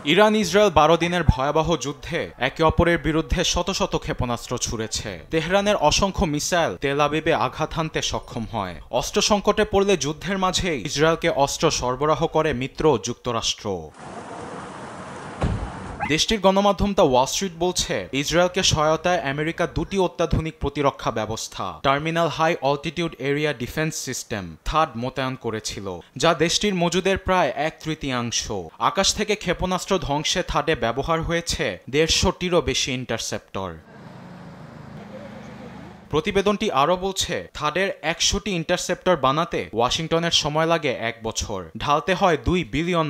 Iran Israel ১২ দিনের ভয়াবহ যুদ্ধে একে অপরের বিরুদ্ধে শত শত ক্ষেপণাস্ত্র ছুড়েছে। তেহরানের অসংখ্য মিসাইল তেল আবিবে আঘাত হানতে সক্ষম হয়। অস্ত্র সংকটে পড়লে যুদ্ধের মাঝেই ইসরায়েলকে অস্ত্র সরবরাহ করে মিত্র যুক্তরাষ্ট্র। দেশটির গণমাধ্যম দ্য ওয়াল স্ট্রিট বলছে, ইসরায়েলকে সহায়তায় আমেরিকা দুটি অত্যাধুনিক প্রতিরক্ষা ব্যবস্থা terminal high altitude area defence system THAAD মোতায়েন করেছিল, যা দেশটির মজুদের প্রায় ১/৩। আকাশ থেকে ক্ষেপণাস্ত্র ধ্বংসে থার্ডে ব্যবহার হয়েছে ১৫০টিরও বেশি ইন্টারসেপ্টর। প্রতিবেদনটি আরও বলছে, থার্ডের ১০০টি ইন্টারসেপ্টর বানাতে ওয়াশিংটনের সময় লাগে ১ বছর, ঢালতে হয় $২ বিলিয়ন।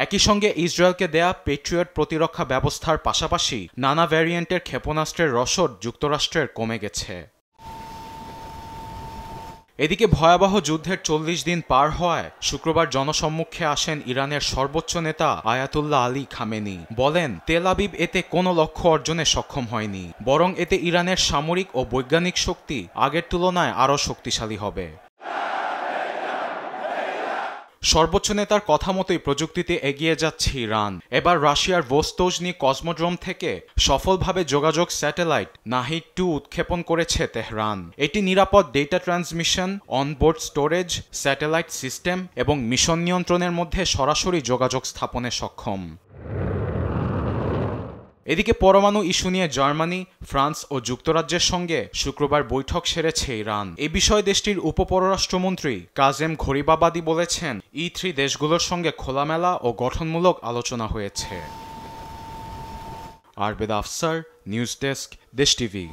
একই সঙ্গে ইসরায়েলকে দেয়া পেট্রিয়ট প্রতিরক্ষা ব্যবস্থার পাশাপাশি নানা ভ্যারিয়েন্টের ক্ষেপণাস্ত্রের রসদ যুক্তরাষ্ট্রের কমে গেছে। এদিকে ভয়াবহ যুদ্ধের ৪০ দিন পার হওয়ায় শুক্রবার জনসম্মুখে আসেন ইরানের সর্বোচ্চ নেতা আয়াতুল্লাহ আলী খামেনি। বলেন, তেল আবিব এতে কোনো লক্ষ্য অর্জনে সক্ষম হয়নি, বরং এতে ইরানের সামরিক ও বৈজ্ঞানিক শক্তি আগের তুলনায় আরও শক্তিশালী হবে। সর্বোচ্চ নেতার কথা মতোই প্রযুক্তিতে এগিয়ে যাচ্ছে ইরান। এবার রাশিয়ার ভোস্তোজনি কসমোড্রোম থেকে সফলভাবে যোগাযোগ স্যাটেলাইট নাহিদ-2 উৎক্ষেপণ করেছে তেহরান। এটি নিরাপদ data transmission, onboard storage, satellite system এবং মিশন নিয়ন্ত্রণের মধ্যে সরাসরি যোগাযোগ স্থাপনে সক্ষম। এদিকে পরমাণু ইস্যু নিয়ে জার্মানি, ফ্রান্স ও যুক্তরাজ্যের সঙ্গে শুক্রবার বৈঠক সেরেছে ইরান। এ বিষয়ে দেশটির উপপররাষ্ট্রমন্ত্রী কাজেম ঘরিবাবাদি বলেছেন, E3 দেশগুলোর সঙ্গে খোলামেলা ও গঠনমূলক আলোচনা হয়েছে। আরবেদ আফসার, নিউজ ডেস্ক, দেশ টিভি।